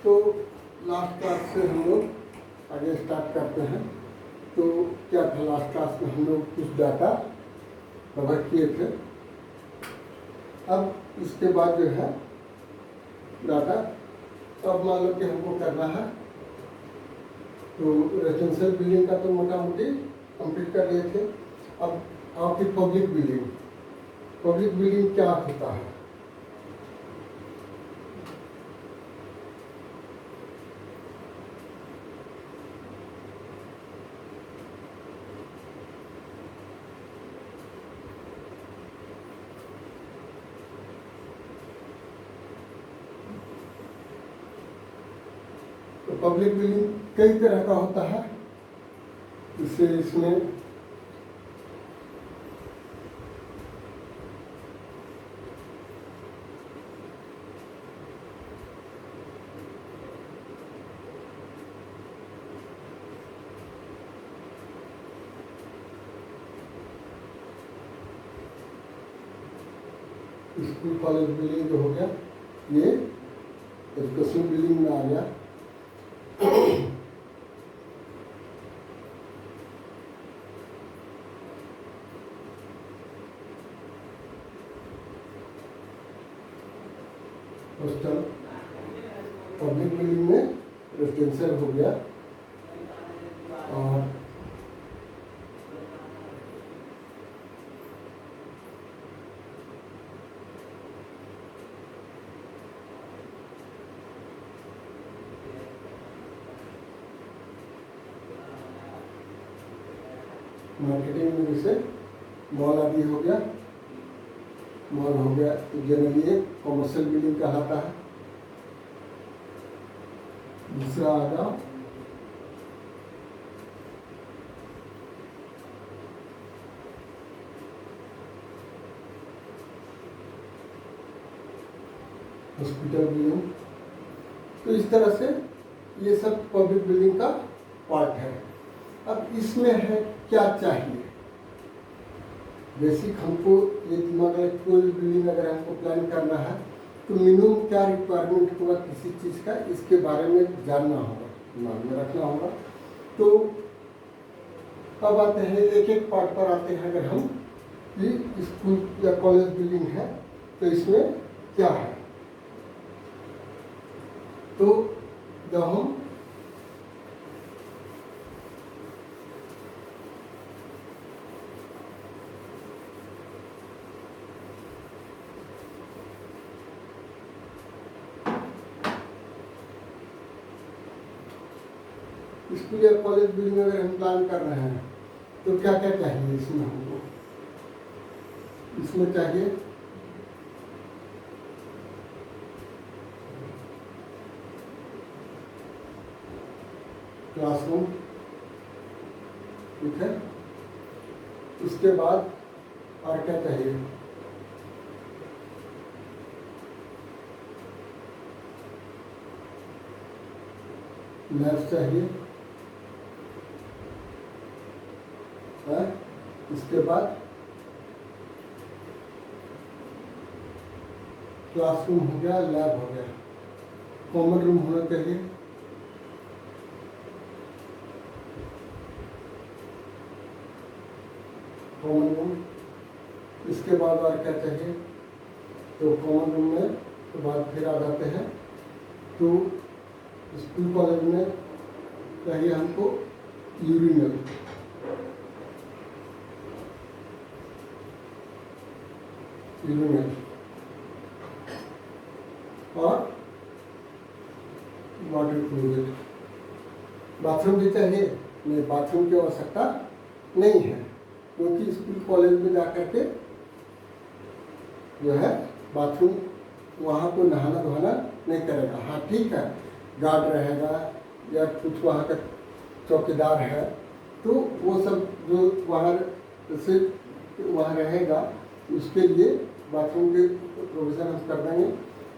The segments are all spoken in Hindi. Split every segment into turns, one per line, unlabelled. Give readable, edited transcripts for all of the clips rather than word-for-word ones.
तो लास्ट क्लास से हम लोग आगे स्टार्ट करते हैं। तो क्या था, लास्ट क्लास में हम लोग कुछ डाटा कवर किए थे। अब इसके बाद जो है डाटा, अब मान लो कि हमको करना है, तो रेजिडेंशियल बिल्डिंग का तो मोटा मोटी कंप्लीट कर लिए थे। अब आपकी पब्लिक बिल्डिंग क्या होता है? तो पब्लिक बिल्डिंग कई तरह का होता है। इससे इसमें स्कूल कॉलेज बिल्डिंग जो हो गया, ये एजुकेशन बिल्डिंग में आ गया। हॉस्टल पब्लिक बिल्डिंग में रेजिडेंशियल हो गया। और मार्केटिंग में जैसे मॉल आदि हो गया, मॉल हो गया, तो जनरली एक कॉमर्शियल बिल्डिंग कहलाता है। दूसरा आगा हॉस्पिटल बिल्डिंग। तो इस तरह से ये सब पब्लिक बिल्डिंग का पार्ट है। अब इसमें है क्या चाहिए, बेसिक हमको ये दिमाग में, कोई बिल्डिंग अगर हमको प्लान करना है तो मिनिमम क्या रिक्वायरमेंट होगा किसी चीज़ का, इसके बारे में जानना होगा, दिमाग में रखना होगा। तो अब आते हैं एक एक पार्ट पर आते हैं। अगर हम कि स्कूल या कॉलेज बिल्डिंग है तो इसमें क्या है, तो जब हम स्कूल या कॉलेज बिल्डिंग अगर हम प्लान कर रहे हैं तो क्या क्या चाहिए इसमें हमको? इसमें चाहिए क्लासरूम, ठीक है। इसके बाद और क्या चाहिए? लैब चाहिए, है? इसके बाद क्लासरूम हो गया, लैब हो गया, कॉमन रूम होना चाहिए, कॉमन रूम। इसके बाद और क्या चाहिए? तो कॉमन रूम में के बाद फिर आ जाते हैं तो स्कूल कॉलेज में चाहिए हमको यूरिनल, और वाटर क्लोजेट। बाथरूम भी चाहिए? नहीं, बाथरूम की आवश्यकता नहीं है, क्योंकि स्कूल कॉलेज में जाकर के जो है बाथरूम, वहाँ को नहाना धोना नहीं करेगा। हाँ ठीक है, गार्ड रहेगा या कुछ वहाँ का चौकीदार है, तो वो सब जो वहाँ से वहाँ रहेगा उसके लिए बाथरूम के प्रोविज़न हम कर देंगे।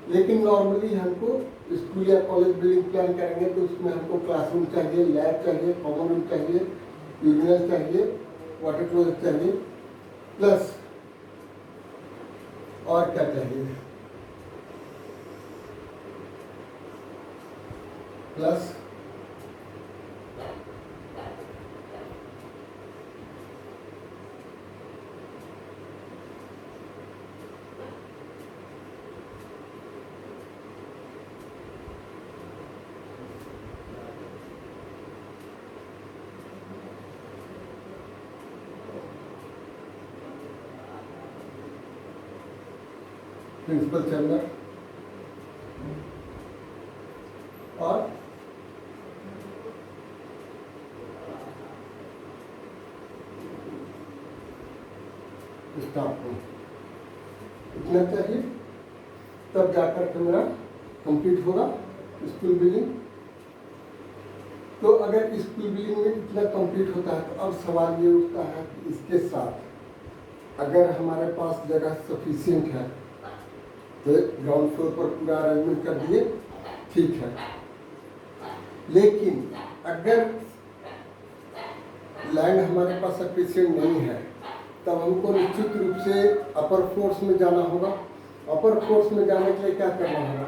लेकिन नॉर्मली हमको स्कूल या कॉलेज बिल्डिंग प्लान करेंगे तो उसमें हमको क्लासरूम चाहिए, लैब चाहिए, कॉमन रूम चाहिए, यूरिनल चाहिए, वाटर क्लोजेट चाहिए, प्लस और क्या चाहिए? प्लस प्रिंसिपल चैम्बर और स्टाफ रूम, इतना चाहिए। तब जाकर के मेरा कंप्लीट होगा स्कूल बिल्डिंग। तो अगर स्कूल बिल्डिंग में इतना कंप्लीट होता है तो अब सवाल ये उठता है कि इसके साथ अगर हमारे पास जगह सफिशिएंट है तो ग्राउंड फ्लोर पर पूरा अरेंजमेंट कर दिए, ठीक है। लेकिन अगर लैंड हमारे पास सफिशिएंट नहीं है तब हमको निश्चित रूप से अपर फोर्स में जाना होगा। अपर फोर्स में जाने के लिए क्या करना होगा?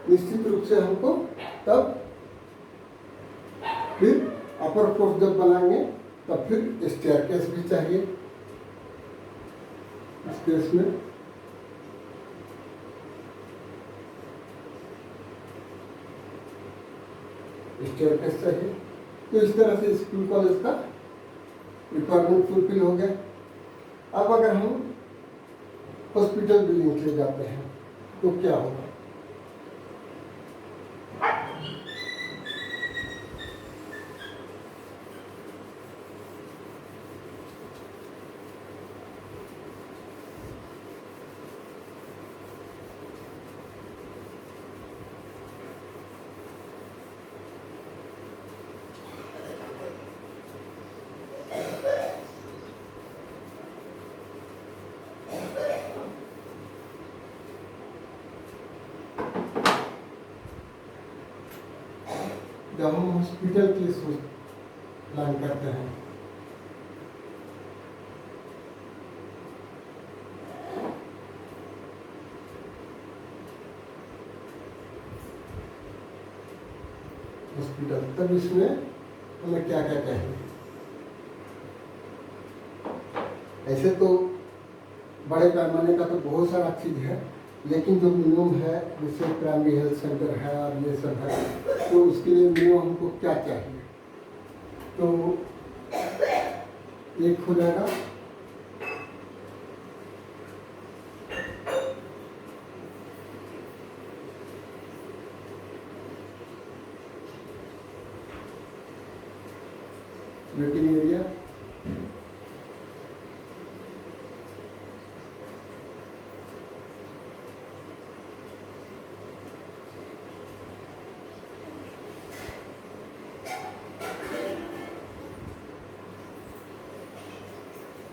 निश्चित रूप से हमको तब फिर अपर फोर्स जब बनाएंगे तब फिर स्टेयरकेस भी चाहिए। इस केस में स्टेयरकेस चाहिए। तो इस तरह से स्कूल कॉलेज का रिक्वायरमेंट फुलफिल हो गया। अब अगर हम हॉस्पिटल बिल्डिंग के लिए जाते हैं तो क्या होगा? जब हम हॉस्पिटल के लिए प्लान करते हैं हॉस्पिटल, तब इसमें हमें क्या क्या चाहिए? ऐसे तो बड़े पैमाने का तो बहुत सारा चीज़ है, लेकिन जो मिनिमम है जैसे प्राइमरी हेल्थ सेंटर है और ये सब है, तो उसके लिए मिनिमम हमको क्या चाहिए? तो एक हो जाएगा वेटिंग एरिया,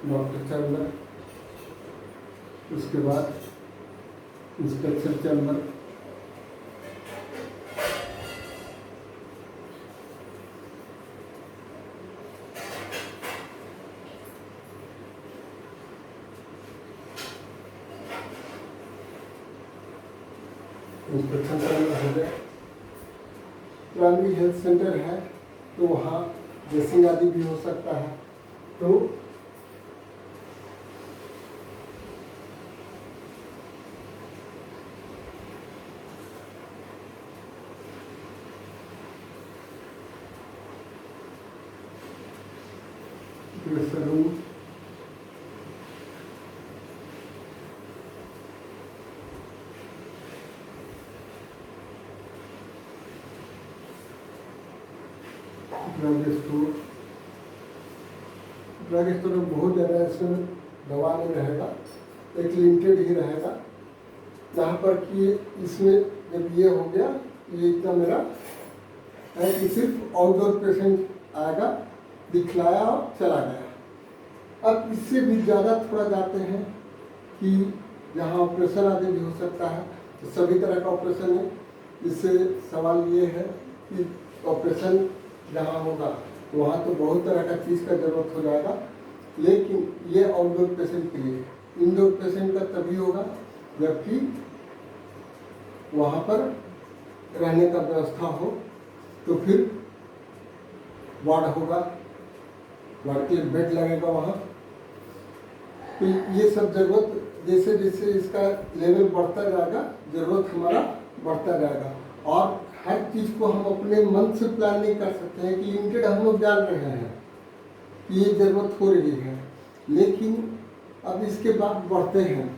डॉक्टर चैम्बर, उसके बाद इंस्पेक्शन चैम्बर, इंस्पेक्शन चैम्बर हो गया। प्राइमरी हेल्थ सेंटर है तो वहाँ ड्रेसिंग आदि भी हो सकता है। तो room, drug store, drug store में बहुत ज़्यादा इसमें दवा नहीं रहेगा, एक लिमिटेड ही रहेगा। जहाँ पर कि इसमें जब ये हो गया, ये इतना मेरा है कि सिर्फ आउटडोर पेशेंट आएगा, दिखलाया और चला गया। अब इससे भी ज़्यादा थोड़ा जाते हैं कि जहाँ ऑपरेशन आदि भी हो सकता है, तो सभी तरह का ऑपरेशन है। इससे सवाल ये है कि ऑपरेशन जहाँ होगा तो वहाँ तो बहुत तरह का चीज़ का ज़रूरत हो जाएगा, लेकिन ये आउटडोर पेशेंट के लिए। इंडोर पेशेंट का तभी होगा जबकि वहाँ पर रहने का व्यवस्था हो, तो फिर वार्ड होगा, वार्ड के बेड लगेगा वहाँ। तो ये सब जरूरत जैसे जैसे इसका लेवल बढ़ता जाएगा, जरूरत हमारा बढ़ता जाएगा। और हर चीज़ को हम अपने मन से प्लान नहीं कर सकते हैं कि लिमिटेड हम लोग जान रहे हैं कि ये ज़रूरत हो रही है, लेकिन अब इसके बाद बढ़ते हैं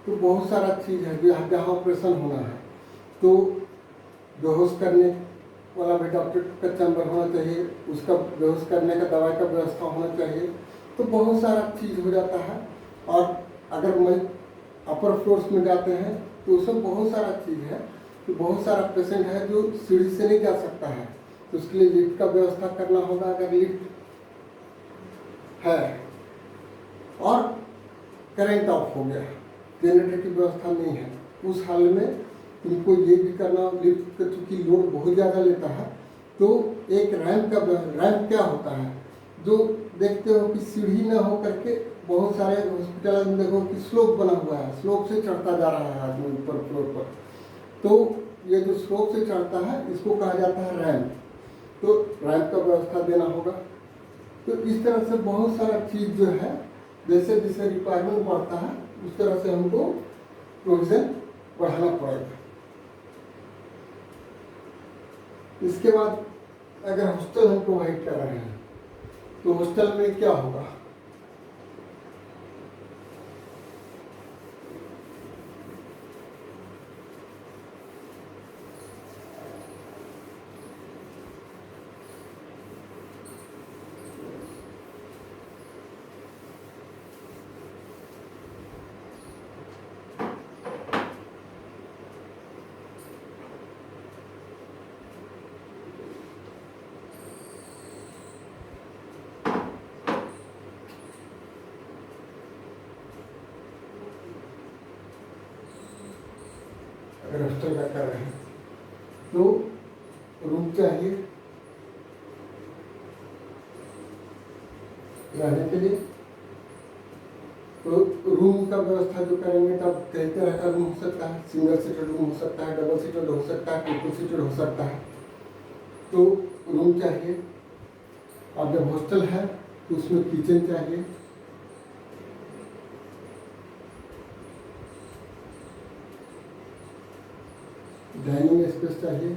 तो बहुत सारा चीज़ है जहाँ ऑपरेशन होना है तो बेहोश करने वाला भी डॉक्टर का चैम्बर होना चाहिए, उसका बेहोश करने का दवाई का व्यवस्था होना चाहिए। तो बहुत सारा चीज़ हो जाता है। और अगर मैं अपर फ्लोर्स में जाते हैं तो उसमें बहुत सारा चीज़ है कि बहुत सारा पेशेंट है जो सीढ़ी से नहीं जा सकता है, तो उसके लिए लिफ्ट का व्यवस्था करना होगा अगर लिफ्ट है। और करंट ऑफ हो गया, जनरेटर की व्यवस्था नहीं है, उस हाल में इनको ये भी करना, लिफ्ट का चूँकि लोड बहुत ज़्यादा लेता है तो एक रैंप क्या होता है जो देखते हो कि सीढ़ी ना हो करके बहुत सारे हॉस्पिटल में देखो कि स्लोप बना हुआ है, स्लोप से चढ़ता जा रहा है आदमी ऊपर फ्लोर पर। तो ये जो स्लोप से चढ़ता है इसको कहा जाता है रैंप। तो रैंप का व्यवस्था देना होगा। तो इस तरह से बहुत सारा चीज़ जो है जैसे जैसे रिक्वायरमेंट बढ़ता है उस तरह से हमको प्रोविज़न बढ़ाना पड़ेगा। इसके बाद अगर हॉस्टल हम प्रोवाइड कर रहे हैं तो हॉस्टल में क्या होगा, अगर हॉस्टल का कर रहे हैं तो रूम चाहिए रहने के लिए। तो रूम का व्यवस्था जो करेंगे तब कई तरह का रूम हो सकता है, सिंगल सीटेड रूम हो सकता है, डबल सीटेड हो सकता है, ट्रिपल सीटेड हो सकता है। तो रूम चाहिए। अब जब हॉस्टल है तो उसमें किचन चाहिए, डाइनिंग स्पेस चाहिए,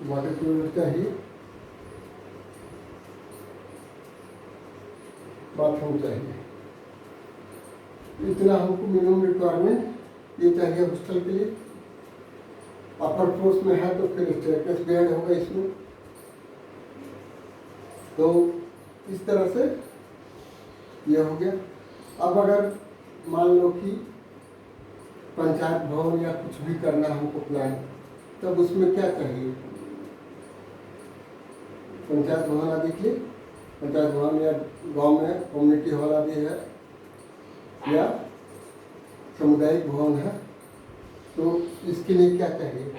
वाटर क्यूलर चाहिए, बाथरूम चाहिए। इतना हमको मिनिमम रिक्वायरमेंट ये चाहिए हॉस्टल के लिए। अपर फ्लोर्स में है तो फिर स्टेयरकेस बेड होगा इसमें। तो इस तरह से ये हो गया। अब अगर मान लो कि पंचायत भवन या कुछ भी करना हमको प्लान, तब उसमें क्या चाहिए, पंचायत भवन आदि के लिए, पंचायत भवन या गांव में कम्युनिटी हॉल आदि है या सामुदायिक भवन है, तो इसके लिए क्या चाहिए,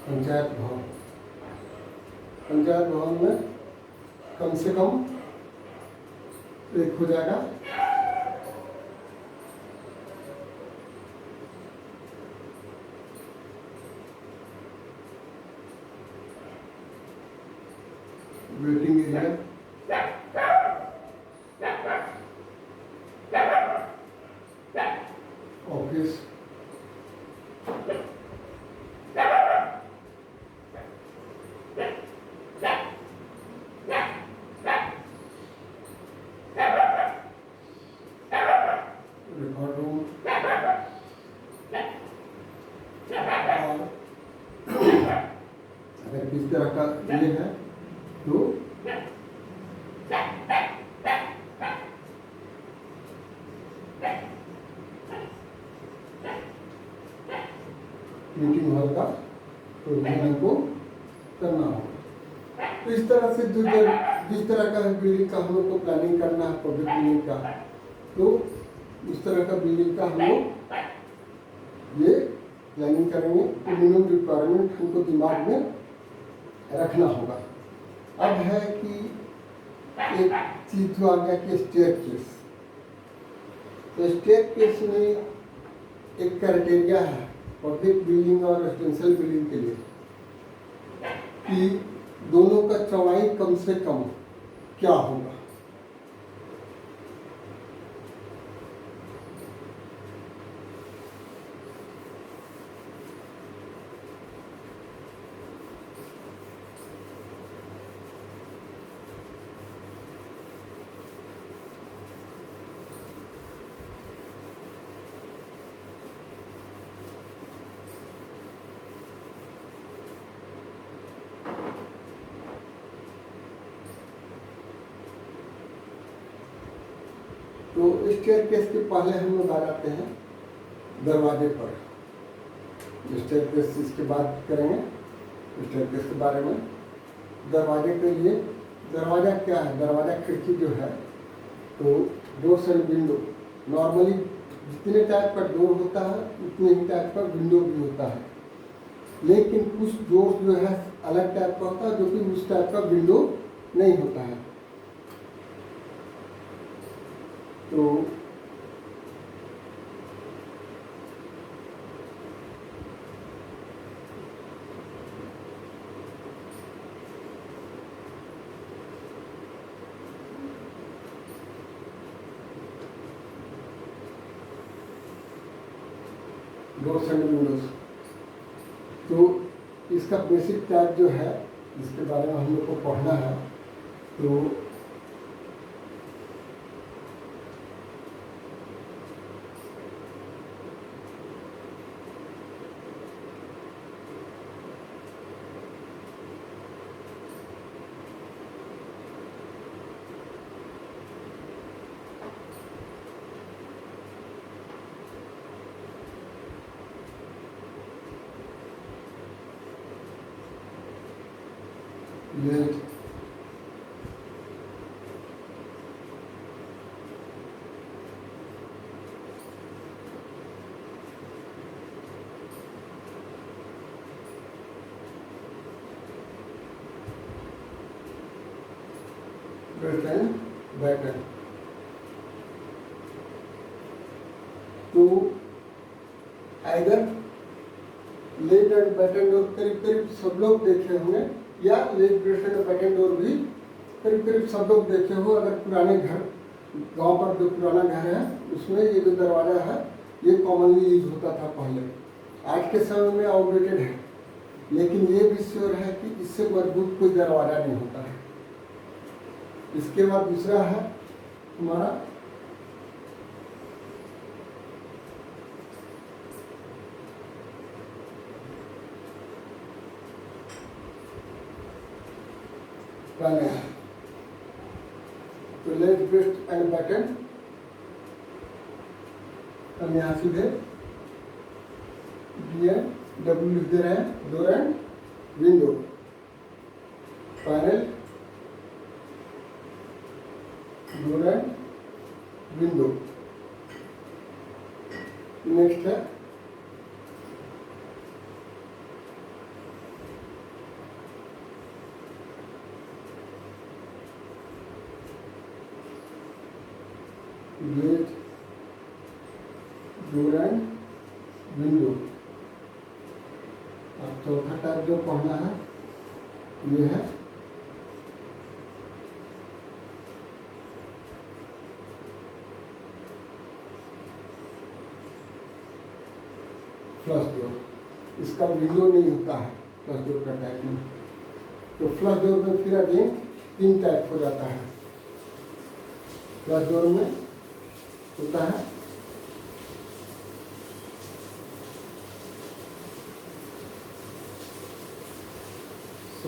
पंचायत भवन। पंचायत भवन में कम से कम एक हो जाएगा waiting area, office, record room और इस तरह का ये है। तो मीटिंग हॉल का प्रोविजन को करना होगा। तो इस तरह से जिस तरह का बिल्डिंग का हम लोग को प्लानिंग करना है पब्लिक बिल्डिंग का, तो इस तरह का बिल्डिंग का हम लोग ये प्लानिंग करेंगे। तो मिनिमम रिक्वायरमेंट हमको दिमाग में रखना होगा। अब है कि एक चीज जो आ गया कि स्टेयरकेस। तो स्टेयरकेस में एक क्राइटेरिया है पब्लिक बिल्डिंग और रेजिडेंशियल बिल्डिंग के लिए कि दोनों का चौड़ाई कम से कम क्या होगा। तो स्टेयरकेस के पहले हम लोग आ जाते हैं दरवाजे पर। स्टेयरकेस इसके बाद करेंगे स्टेयरकेस के बारे में। दरवाजे के लिए दरवाज़ा क्या है? दरवाज़ा खिड़की जो है, तो डोर्स एंड विंडो नॉर्मली जितने टाइप का डोर होता है उतने ही टाइप का विंडो भी होता है, लेकिन कुछ डोर जो है अलग टाइप का होता है जो कि उस टाइप का विंडो नहीं होता है। तो डोर्स एंड विंडोज, तो इसका बेसिक टाइप जो है जिसके बारे में हम लोग को पढ़ना है, तो ये बैटन। तो either ledge and batten door करीब करीब सब लोग देखे होंगे, या ledge brace and batten door भी करीब करीब सब लोग देखे हो। अगर पुराने घर गांव पर जो पुराना घर है उसमें ये जो दरवाज़ा है ये कॉमनली यूज होता था पहले। आज के समय में आउटडेटेड है, लेकिन ये भी श्योर है कि इससे मजबूत कोई दरवाज़ा नहीं होता है। इसके बाद दूसरा है हमारा पैनल। तो लेट ब्रेस्ट एंड बैटन हम यहाँ सीधे डब्ल्यू लिख दे रहे हैं। Door and window, panel, door and window. Next है गेट, डोर एंड विंडो। अब चौथा टाइप जो पढ़ना है ये है फ्लश डोर। इसका विंडो नहीं होता है फ्लश डोर का टाइप में। तो फ्लश डोर में फिर अगेन 3 टाइप हो जाता है। फ्लश डोर में होता है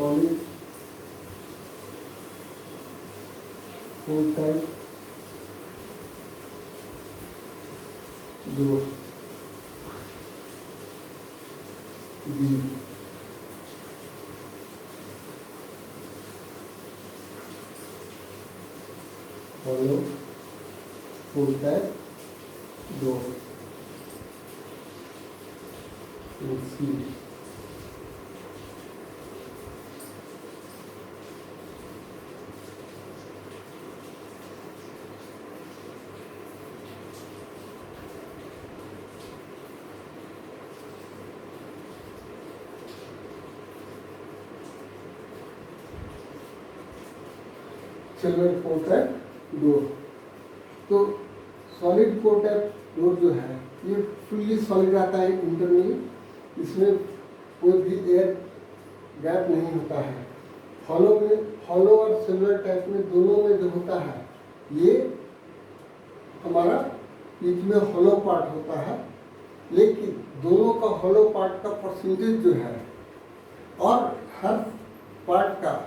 solid full type door be hollow full type door in C. Silver core type door. तो सॉलिड कोर टाइप डोर जो है ये फुल्ली सॉलिड आता है इंटरनली, इसमें कोई भी एयर गैप नहीं होता है। हॉलो और सिल्वर टाइप में दोनों में जो होता है ये हमारा बीच में हॉलो पार्ट होता है, लेकिन दोनों का हॉलो पार्ट का परसेंटेज जो है और हर पार्ट का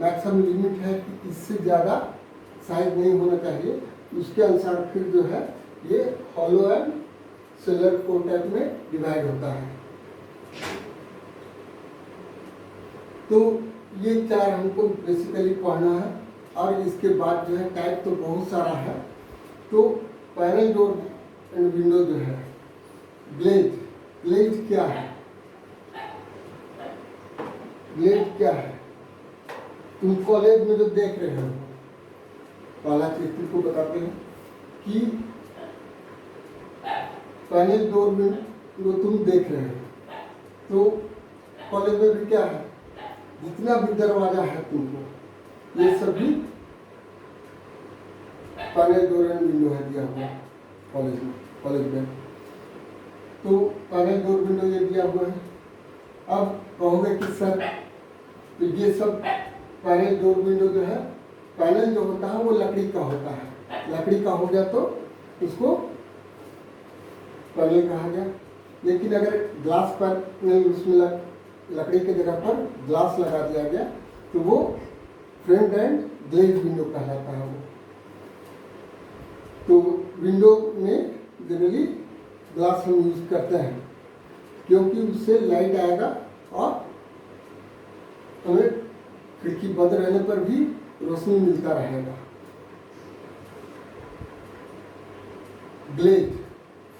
मैक्सिमम लिमिट है कि इससे ज़्यादा साइज नहीं होना चाहिए, उसके अनुसार फिर जो है ये hollow and silver core type में डिवाइड होता है। तो ये चार हमको बेसिकली पढ़ना है, और इसके बाद जो है टाइप तो बहुत सारा है। तो पैनल डोर एंड विंडो जो है, ग्लेज क्या है? ग्लेज क्या है? तुम कॉलेज में जो देख रहे हो, पहला चीज तुमको बताते हैं कि पैनल डोर में जो तुम देख रहे हो, तो कॉलेज में भी क्या है, जितना भी दरवाजा है तुमको ये सभी पैनल डोर एंड विंडो है दिया हुआ कॉलेज में। तो पैनल डोर विंडो ये दिया हुआ है। अब कहोगे कि सर तो ये सब पैनल डोर विंडो जो है, पैनल जो होता है वो लकड़ी का होता है, लकड़ी का हो गया तो उसको पैनल कहा गया। लेकिन अगर ग्लास पैनल उसमें लकड़ी के जगह पर ग्लास लगा दिया गया तो वो फ्रंट एंड ग्लेज विंडो कहलाता है वो। तो विंडो में जनरली ग्लास हम यूज करते हैं क्योंकि उससे लाइट आएगा और हमें खिड़की बंद रहने पर भी रोशनी मिलता रहेगा। ग्लेज,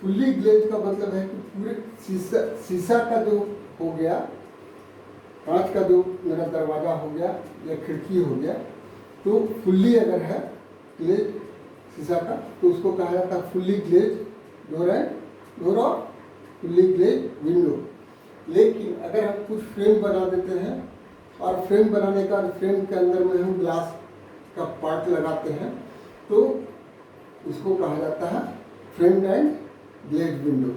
फुल्ली ग्लेज का मतलब है कि पूरे शीशा का जो हो गया, कांच का जो मेरा दरवाजा हो गया या खिड़की हो गया, तो फुल्ली अगर है ग्लेज शीशा का तो उसको कहा जाता है फुल्ली ग्लेज डोर और फुल्ली ग्लेज विंडो। लेकिन अगर हम कुछ फ्रेम बना देते हैं और फ्रेम बनाने का फ्रेम के अंदर में हम ग्लास का पार्ट लगाते हैं तो उसको कहा जाता है फ्रेम एंड ग्लेज विंडो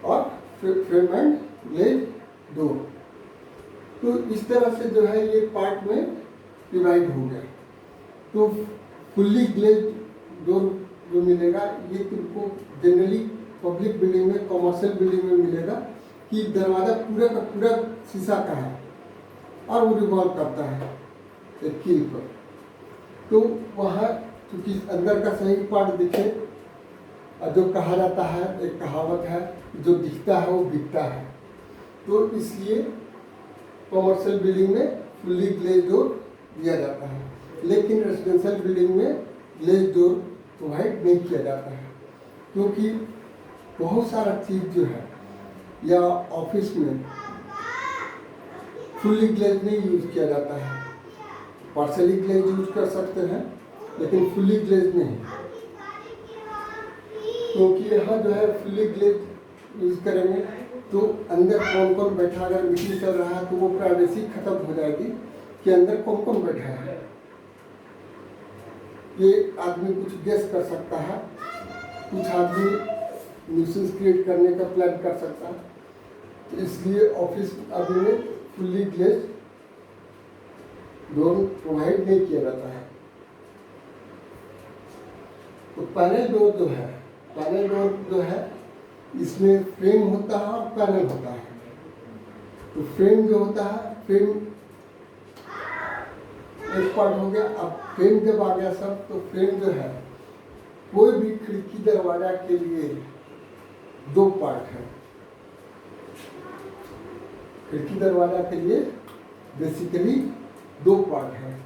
और फ्रेम एंड ग्लेज डोर। तो इस तरह से जो है ये पार्ट में डिवाइड हो गया। तो फुल्ली ग्लेज डोर जो मिलेगा ये तुमको जनरली पब्लिक बिल्डिंग में, कॉमर्शियल बिल्डिंग में मिलेगा कि दरवाज़ा पूरा का पूरा शीशा का है और वो रिवॉल्व करता है एक कील पर। तो वहाँ क्योंकि अंदर का सही पार्ट दिखे, और जो कहा जाता है, एक कहावत है, जो दिखता है वो बिकता है। तो इसलिए कॉमर्शियल बिल्डिंग में फुल्ली ग्लेज डोर दिया जाता है, लेकिन रेजिडेंशियल बिल्डिंग में ग्लेज डोर प्रोवाइड नहीं किया जाता है क्योंकि बहुत सारा चीज़ जो है या ऑफिस में फुल्ली ग्लेज नहीं यूज किया जाता है। पार्शली ग्लेज यूज कर सकते हैं लेकिन फुल्ली ग्लेज नहीं, क्योंकि यहाँ जो है फुल्ली ग्लेज यूज करेंगे तो अंदर कौन कौन बैठा, अगर मीटिंग चल रहा है तो वो प्राइवेसी खत्म हो जाएगी कि अंदर कौन कौन बैठा है। ये आदमी कुछ गेस कर सकता है, कुछ आदमी न्यूसेंस क्रिएट करने का प्लान कर सकता है। तो इसलिए ऑफिस अभी में फुल्ली ग्लेज डोर प्रोवाइड नहीं किया जाता है। तो पैनल डोर जो है, पैनल डोर जो है इसमें फ्रेम होता है और पैनल होता है। तो फ्रेम जो होता है, फ्रेम एक पार्ट हो गया। अब फ्रेम जब आ गया सब, तो फ्रेम जो है कोई भी खिड़की दरवाजा के लिए दो पार्ट है। खिड़की दरवाजा के लिए बेसिकली दो पार्ट है।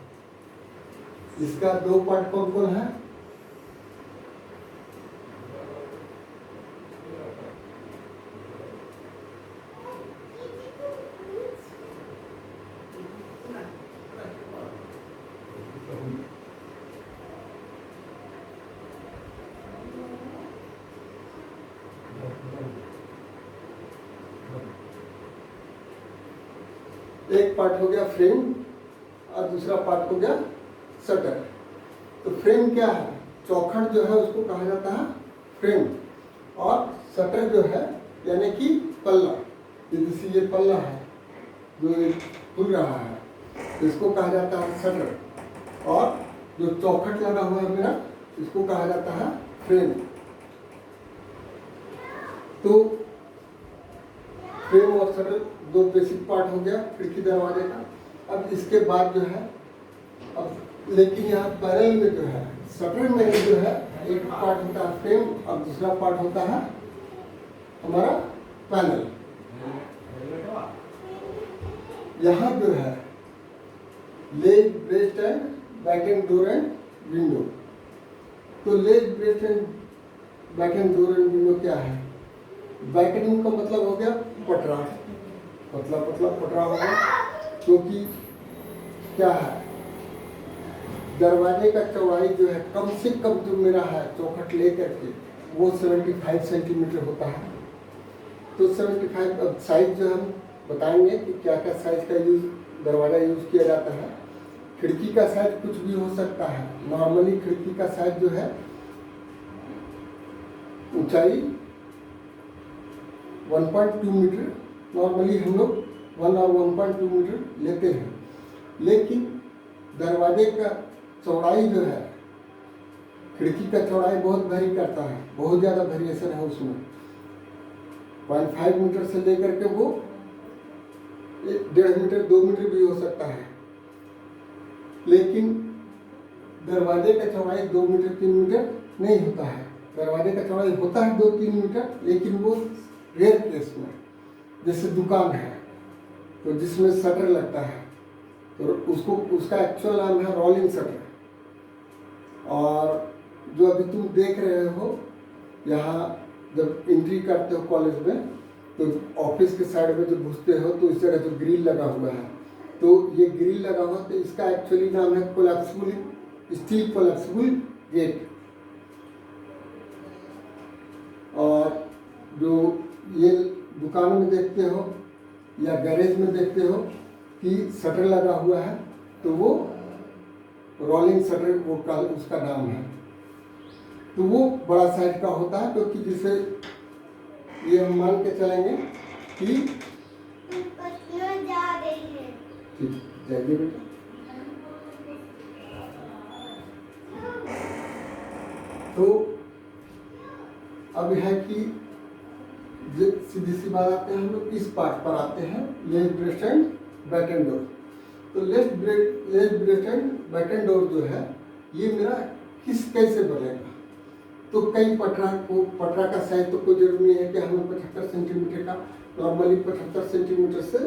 इसका दो पार्ट कौन कौन है? एक पार्ट हो गया फ्रेम और दूसरा पार्ट हो गया शटर। तो फ्रेम क्या है? चौखट जो है उसको कहा जाता है फ्रेम, और शटर जो है यानी कि पल्ला, जैसे ये पल्ला है जो खुल रहा है, तो इसको कहा जाता है शटर। और जो चौखट लगा हुआ है मेरा, इसको कहा जाता है फ्रेम। तो फ्रेम और शटर दो बेसिक पार्ट हो गया खिड़की दरवाजे का। अब इसके बाद जो है, अब लेकिन यहाँ पैनल में जो है, शटर में जो है एक पार्ट होता है फ्रेम और दूसरा पार्ट होता है हमारा पैनल। यहाँ जो है leg, breast and back and door and window. तो leg, breast and back and door and window क्या है? बैक एंड का मतलब हो गया पटरा, पतला पतला पटरा हो गया, क्योंकि क्या है, दरवाजे का चौड़ाई जो है कम से कम जो मेरा है चौखट लेकर के वो 75 सेंटीमीटर होता है। तो 75, अब साइज जो हम बताएंगे कि क्या क्या साइज का दरवाज़ा यूज़ किया जाता है। खिड़की का साइज कुछ भी हो सकता है। नॉर्मली खिड़की का साइज जो है ऊंचाई 1.2 मीटर, नॉर्मली हम लोग 1 और 1.2 मीटर लेते हैं। लेकिन दरवाजे का चौड़ाई जो है, खिड़की का चौड़ाई बहुत वेरी करता है, बहुत ज़्यादा वेरिएशन है उसमें। 0.5 मीटर से लेकर के वो 1.5 मीटर 2 मीटर भी हो सकता है। लेकिन दरवाजे का चौड़ाई 2 मीटर 3 मीटर नहीं होता है। दरवाजे का चौड़ाई होता है 2-3 मीटर, लेकिन वो रेयर केस में, जैसे दुकान है तो जिसमें शटर लगता है, तो उसका एक्चुअल नाम है रोलिंग शटर। और जो अभी तुम देख रहे हो, यहाँ जब एंट्री करते हो कॉलेज में, तो ऑफिस के साइड में जो घुसते हो तो इस जगह जो ग्रिल लगा हुआ है, तो ये ग्रिल लगा हुआ, तो इसका एक्चुअली नाम है कोलैप्सिबल, स्टील कोलैप्सिबल गेट। और जो ये दुकानों में देखते हो या गैरेज में देखते हो कि शटर लगा हुआ है, तो वो रोलिंग शटर वो का उसका नाम है। तो वो बड़ा साइज का होता है, क्योंकि जिसे ये हम मान के चलेंगे कि जा रही है। ठीक, जाइए बेटा। तो अब है कि सीधी सी बात आते हैं, हम लोग इस पार्ट पर आते हैं, leg, breast and back and door. तो leg, breast and back and door जो है, ये मेरा कैसे बनेगा? तो कई पटरा का साइज तो कोई जरूरी नहीं है कि हमें 75 सेंटीमीटर का, नॉर्मली 75 सेंटीमीटर से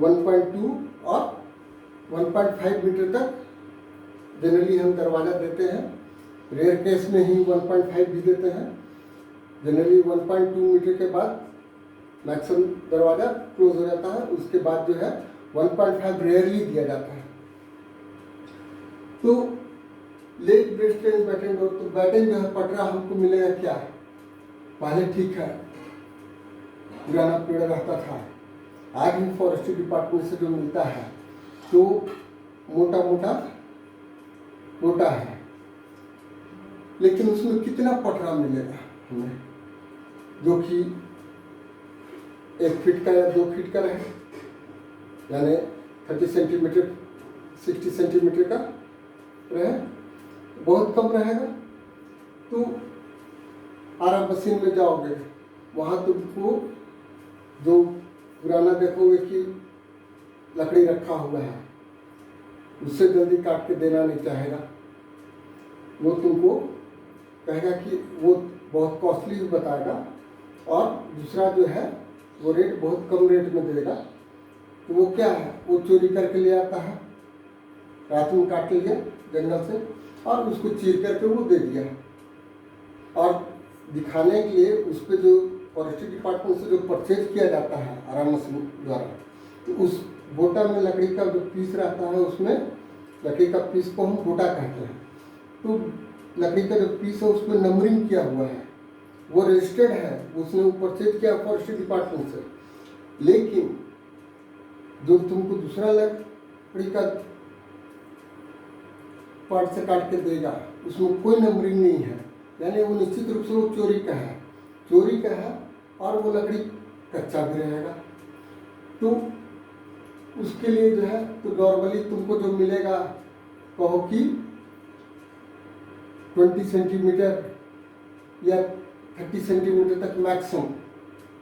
1.2 और 1.5 मीटर तक जनरली हम दरवाज़ा देते हैं। रेयर केस में ही 1.5 भी देते हैं। जनरली 1.2 मीटर के बाद मैक्सिमम दरवाज़ा क्लोज हो जाता है। उसके बाद जो है 1.5 रेयरली दिया जाता है। तो leg, breast and back and door, तो बैक एंड जो है पटरा हमको मिलेगा क्या? पहले ठीक है पुराना पेड़ रहता था, आज भी फॉरेस्ट्री डिपार्टमेंट से जो मिलता है तो मोटा है, लेकिन उसमें कितना पटरा मिलेगा हमें, जो कि 1 फीट का या 2 फीट का रहे, यानी 30 सेंटीमीटर 60 सेंटीमीटर का रहे, बहुत कम रहेगा। तो आरा मशीन में जाओगे, वहाँ तुमको जो पुराना देखोगे कि लकड़ी रखा हुआ है, उससे जल्दी काट के देना नहीं चाहेगा। वो तुमको कहेगा कि वो बहुत कॉस्टली भी बताएगा, और दूसरा जो है वो रेट बहुत कम रेट में देगा। तो वो क्या है, वो चोरी करके ले आता है, रात में काट लिया जंगल से और उसको चीर करके वो दे दिया। और दिखाने के लिए उस पर जो फॉरेस्ट्री डिपार्टमेंट से जो परचेज किया जाता है आराम मशीन द्वारा, तो उस बोटा में लकड़ी का जो पीस रहता है, उसमें लकड़ी का पीस को हम बोटा कहते हैं। तो लकड़ी का जो पीस है उसमें नंबरिंग किया हुआ है, वो रजिस्टर्ड है, उसने परचेज किया फॉरेस्ट्री डिपार्टमेंट से। लेकिन जो तुमको दूसरा लकड़ी का पार्ट से काट के देगा, उसमें कोई नंबरिंग नहीं है, यानी वो निश्चित रूप से वो चोरी का है, और वो लकड़ी कच्चा भी रहेगा। तो उसके लिए जो है, तो नॉर्मली तुमको जो मिलेगा, कहो कि 20 सेंटीमीटर या 30 सेंटीमीटर तक मैक्सिमम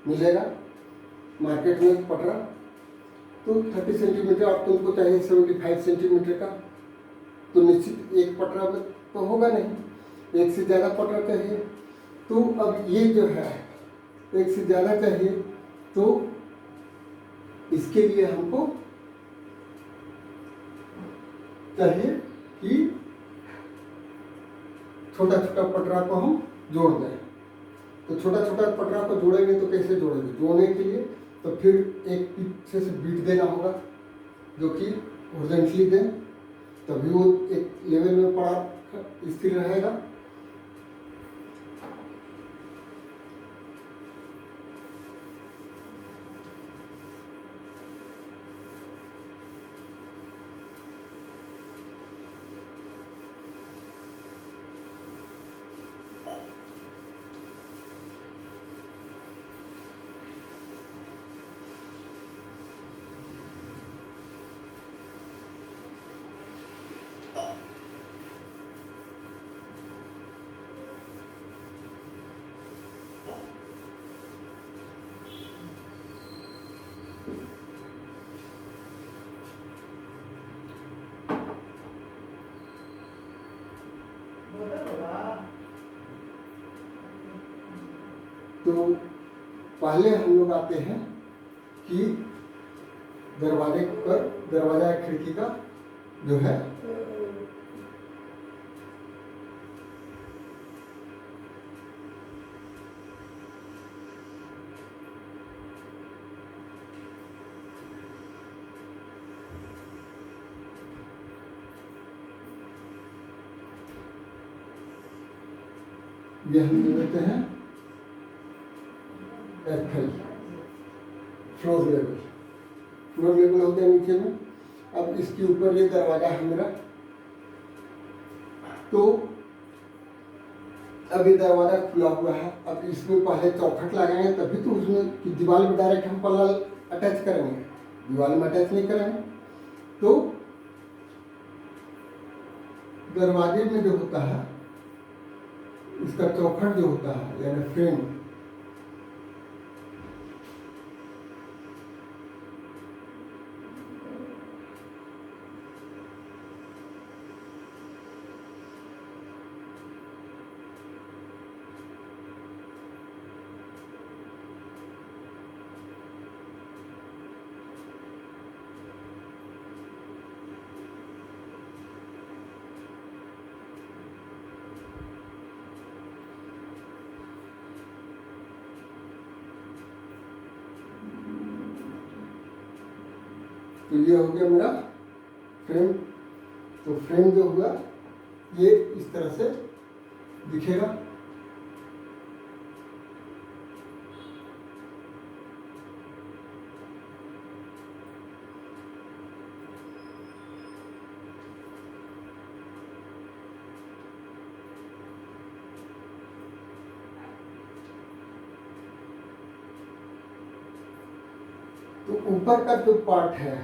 मिलेगा मार्केट में पटरा। तो 30 सेंटीमीटर, और तुमको चाहिए 75 सेंटीमीटर का, तो निश्चित एक पटरा में तो होगा नहीं, एक से ज़्यादा पटरा चाहिए। तो अब ये जो है एक से ज़्यादा चाहिए, तो इसके लिए हमको चाहिए कि छोटा छोटा पटरा को हम जोड़ दें। तो छोटा छोटा पटरा को जोड़ेंगे तो कैसे जोड़ेंगे, जोड़ने के लिए तो फिर एक पीछे से बीट देना होगा, जो कि हॉरिजॉन्टली दें, तभी वो एक लेवल में पड़ा स्थिर रहेगा। तो पहले हम लोग आते हैं कि दरवाजे पर, दरवाजा खिड़की का जो है ये हम देते हैं FL, floor level. Floor level होता है नीचे में। अब इसके ऊपर ये दरवाजा है मेरा, तो अब ये दरवाजा खुला हुआ है। अब इसमें पहले चौखट लगाएंगे, तभी तो उसमें कि दीवार में डायरेक्ट हम पल्ला अटैच करेंगे, दीवार में अटैच नहीं करेंगे। तो दरवाजे में जो होता है, इसका चौखट जो होता है यानी फ्रेम, तो ये हो गया मेरा फ्रेम। तो फ्रेम जो हुआ ये इस तरह से दिखेगा। तो ऊपर का जो पार्ट है,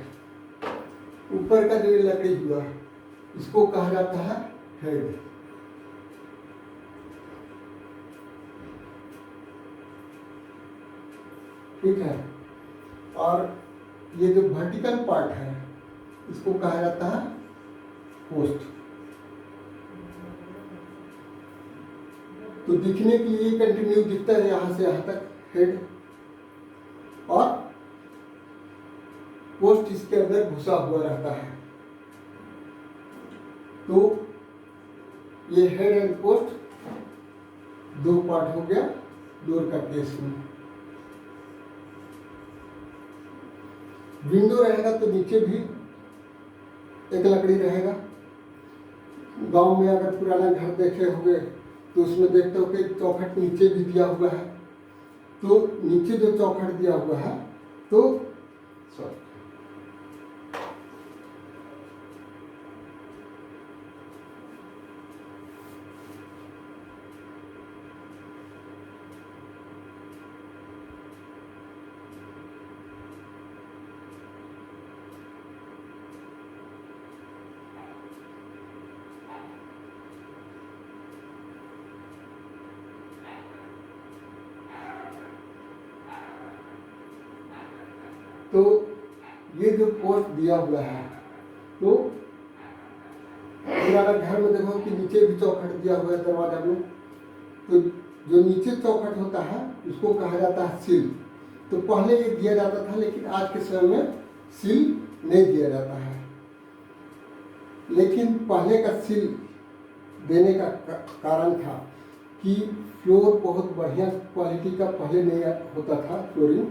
ऊपर का जो ये लकड़ी हुआ, इसको कहा जाता है हेड। ठीक है। और ये जो वर्टिकल पार्ट है इसको कहा जाता है पोस्ट। तो दिखने के लिए कंटिन्यू दिखता है यहाँ से यहाँ तक हेड, और पोस्ट इसके अंदर घुसा हुआ रहता है। तो ये हेड एंड पोस्ट दो पार्ट हो गया डोर का केस में। विंडो रहेगा तो नीचे भी एक लकड़ी रहेगा। गांव में अगर पुराना घर देखे होंगे तो उसमें देखते हो कि चौखट नीचे भी दिया हुआ है। तो नीचे जो चौखट दिया हुआ है तो सॉरी तो ये जो पोस्ट दिया हुआ है तो पुराना घर में देखो कि नीचे भी चौखट दिया हुआ है दरवाजा में। तो जो नीचे चौखट होता है उसको कहा जाता है सील। तो पहले ये दिया जाता था, लेकिन आज के समय में सील नहीं दिया जाता है। लेकिन पहले का सील देने का कारण था कि फ्लोर बहुत बढ़िया क्वालिटी का पहले नहीं होता था फ्लोरिंग।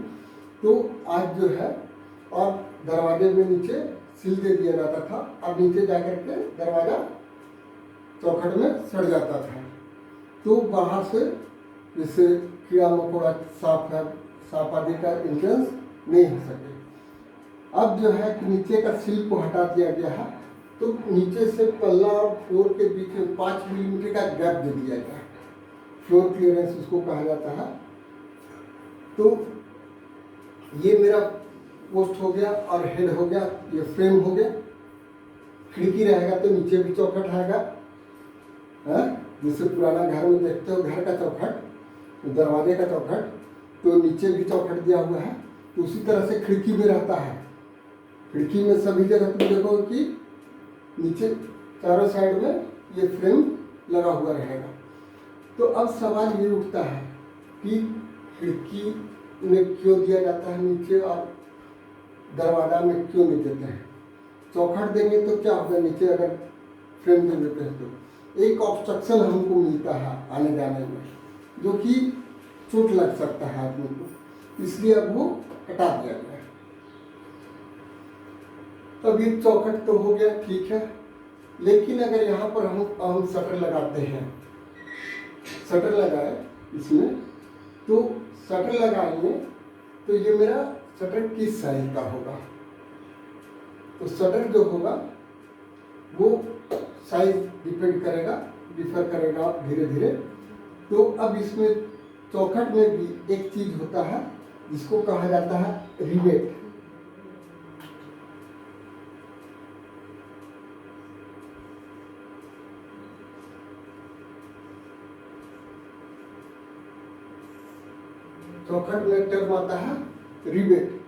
तो आज जो है और दरवाजे में नीचे सील दे दिया जाता था, और नीचे जाकर के दरवाजा चौखट में सड़ जाता था। तो बाहर से जैसे कीड़ा मकोड़ा सांप आदि का एंट्रेंस नहीं हो सके। अब जो है कि नीचे का सील को हटा दिया गया है, तो नीचे से पल्ला और फ्लोर के बीच में 5 मिलीमीटर का गैप दे दिया गया है। फ्लोर क्लियरेंस उसको कहा जाता है। तो ये मेरा पोस्ट हो गया और हेड हो गया, ये फ्रेम हो गया। खिड़की रहेगा तो नीचे भी चौखट आएगा, जैसे पुराना घर में देखते हो घर का चौखट, दरवाजे का चौखट, तो नीचे भी चौखट दिया हुआ है। तो उसी तरह से खिड़की में रहता है। खिड़की में सभी जगह तुम देखो कि नीचे चारों साइड में ये फ्रेम लगा हुआ रहेगा। तो अब सवाल ये उठता है कि खिड़की में क्यों दिया जाता है नीचे और दरवाजा में क्यों नहीं देते हैं। चौखट देंगे तो क्या होगा, नीचे अगर फ्रेम दे देते हैं तो एक ऑब्स्ट्रक्शन हमको मिलता है आने जाने में, जो कि चोट लग सकता है आदमी को। इसलिए अब वो हटा दिया गया है। अब ये चौखट तो हो गया, ठीक है। लेकिन अगर यहाँ पर हम शटर लगाते हैं, शटर लगाए इसमें, तो शटर लगाएंगे तो ये मेरा शटर किस साइज का होगा। तो शटर जो होगा वो साइज डिफर करेगा धीरे धीरे। तो अब इसमें चौखट में भी एक चीज होता है जिसको कहा जाता है रिवेट। चौखट में टर्म आता है रिवेट।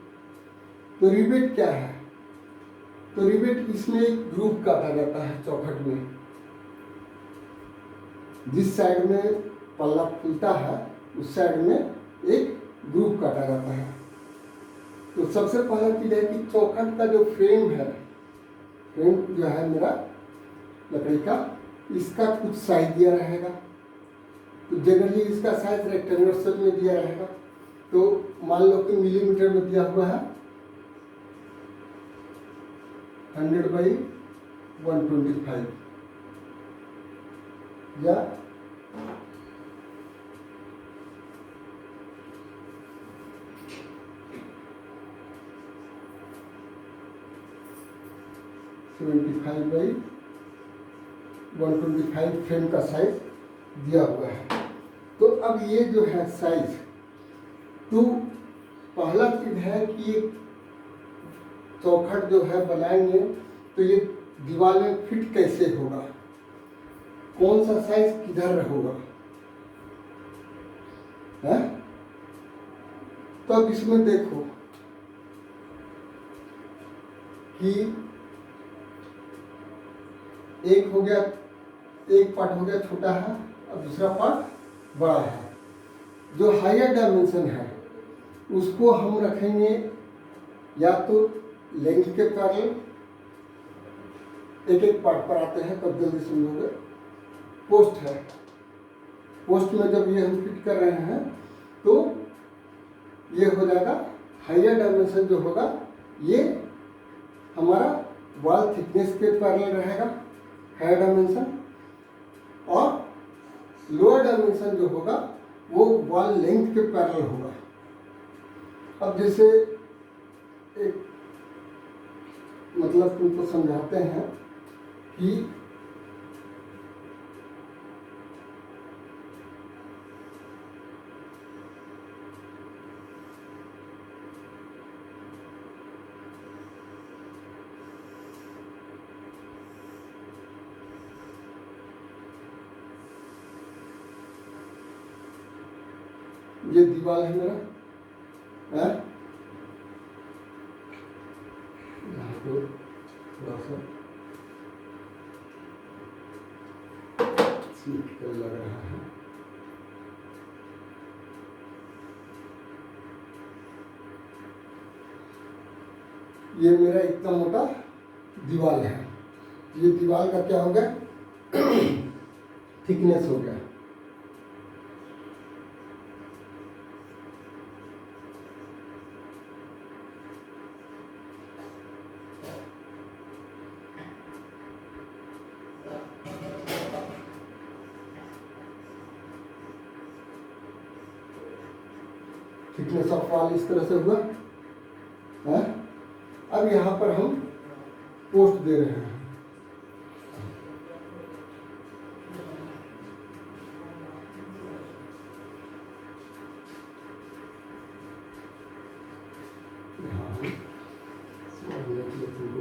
तो रिवेट क्या है, तो रिवेट इसमें एक ग्रुप काटा जाता है चौखट में। जिस साइड में पल्ला खुलता है उस साइड में एक ग्रुप काटा जाता है। तो सबसे पहला चीज है कि चौखट का जो फ्रेम है, फ्रेम जो है मेरा लकड़ी का, इसका कुछ साइज दिया रहेगा। तो जनरली इसका साइज रेक्टेंगुलर शेप में दिया रहेगा। तो मान लो कि मिलीमीटर में दिया हुआ है 100/125 या 75/125 फ्रेम का साइज दिया हुआ है। तो अब ये जो है साइज, तो पहला चीज है कि ये चौखट जो है बनाएंगे तो ये दीवार में फिट कैसे होगा, कौन सा साइज किधर होगा है। तो अब इसमें देखो कि एक हो गया, एक पार्ट हो गया छोटा है और दूसरा पार्ट बड़ा है। जो हायर डायमेंशन है उसको हम रखेंगे या तो लेंथ के पैरेलल, एक एक पार्ट पर आते हैं तब जल्दी समझोगे। पोस्ट है, पोस्ट में जब ये हम फिट कर रहे हैं तो ये हो जाएगा हायर डायमेंशन जो होगा ये हमारा वॉल थिकनेस के पैरेलल रहेगा हायर डायमेंशन, और लोअर डायमेंशन जो होगा वो वॉल लेंथ के पैरेलल होगा। अब जैसे एक मतलब तुमको समझाते हैं कि ये दीवार है मेरा, है यहाँ पे थोड़ा सा सीट पर लग रहा है। ये मेरा इतना मोटा दीवार है, ये दीवार का क्या हो गया थिकनेस हो गया। थिकनेस ऑफ वॉल इस तरह से हुआ है। अब यहाँ पर हम पोस्ट दे रहे हैं।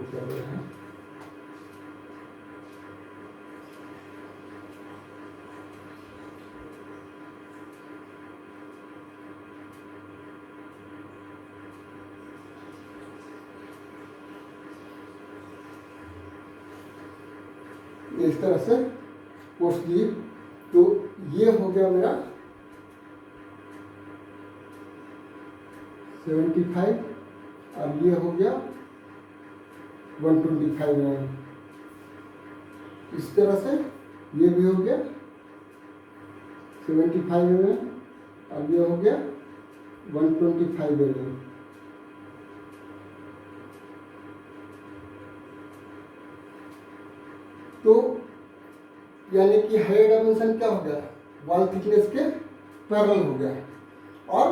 कर रहे हैं इस तरह से पोस्ट दिए। तो ये हो गया मेरा 75 और ये हो गया 125 mm। इस तरह से ये भी हो गया 75 mm और ये हो गया 125 mm। तो यानी कि हायर डायमेंशन क्या हो गया, वॉल थिकनेस के पैरेलल हो गया, और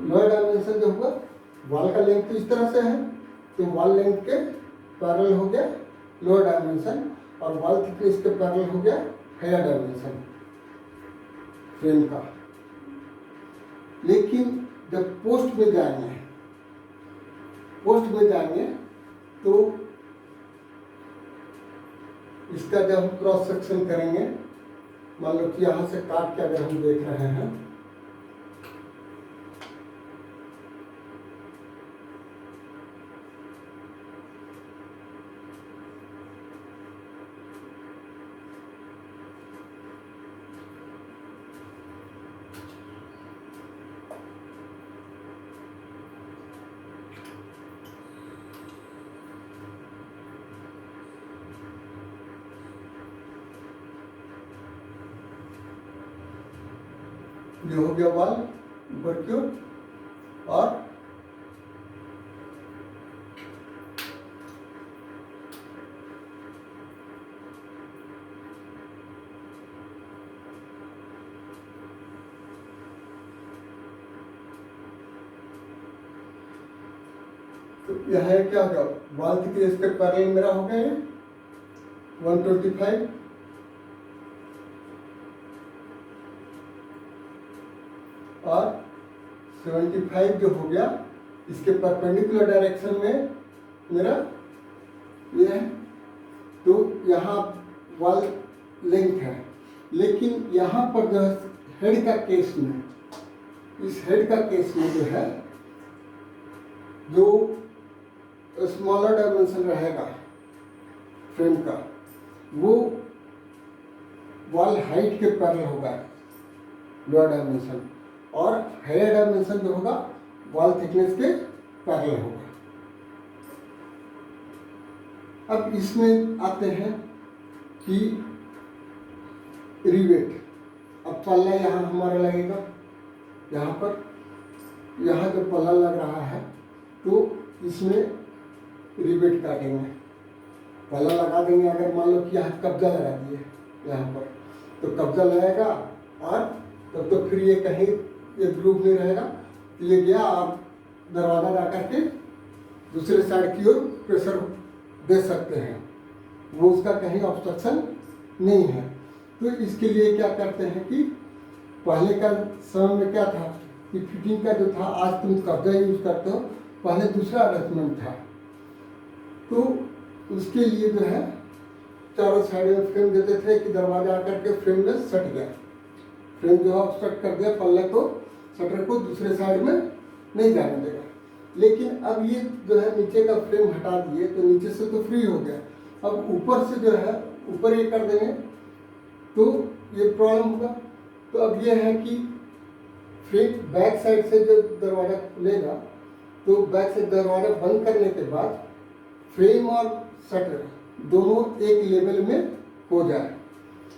लोअर डायमेंशन जो होगा वॉल का लेंथ तो इस तरह से है तो वॉल लेंथ के पैरेलल हो गया लोअर डायमेंशन, और वॉल थिकनेस के पैरेलल हो गया हायर डायमेंशन फ्रेम का। लेकिन जब पोस्ट में जाएंगे तो इसका जब हम क्रॉस सेक्शन करेंगे, मान लो कि यहाँ से काट के अगर हम देख रहे हैं ये हो गया वॉल ऊपर की ओर, और तो यह क्या होगा, वॉल थिकनेस के पैरेलल मेरा हो गया 125 और 75 जो हो गया इसके परपेंडिकुलर डायरेक्शन में मेरा ये है। तो यहाँ वॉल लेंथ है, लेकिन यहाँ पर जो है हेड का केस में, इस हेड का केस में जो है जो स्मॉलर डायमेंशन रहेगा फ्रेम का, वो वॉल हाइट के पैरेलल होगा लोअर डायमेंशन, और हायर डायमेंशन जो होगा वॉल थिकनेस के पैरेलल होगा। अब इसमें आते हैं कि रिवेट। अब पल्ला यहाँ हमारा लगेगा, यहाँ पर, यहाँ जो पल्ला लग रहा है तो इसमें रिवेट काटेंगे, पल्ला लगा देंगे। अगर मान लो कि यहाँ कब्जा लगा दिए यहाँ पर, तो कब्जा लगेगा और तब तो फिर ये कहीं ये ग्रुप नहीं रहेगा, तो ये गया, आप दरवाज़ा जा करके दूसरे साइड की ओर प्रेशर दे सकते हैं, वो उसका कहीं ऑब्स्ट्रक्शन नहीं है। तो इसके लिए क्या करते हैं कि पहले का समय में क्या था कि फिटिंग का जो था, आज तुम कब्जा यूज करते हो, पहले दूसरा अरेंजमेंट था। तो उसके लिए जो है चारों साइड में फ्रेम देते थे कि दरवाजा आकर के फ्रेम में सट गया, फ्रेम जो है ऑब्स्ट्रक्ट कर दिया पल्ले को, शटर को दूसरे साइड में नहीं जाने देगा। लेकिन अब ये जो है नीचे का फ्रेम हटा दिए तो नीचे से तो फ्री हो गया, अब ऊपर से जो है ऊपर ये कर देंगे तो ये प्रॉब्लम होगा। तो अब ये है कि फ्रेम बैक साइड से जो दरवाज़ा खुलेगा, तो बैक से दरवाज़ा बंद करने के बाद फ्रेम और शटर दोनों एक लेवल में हो जाए।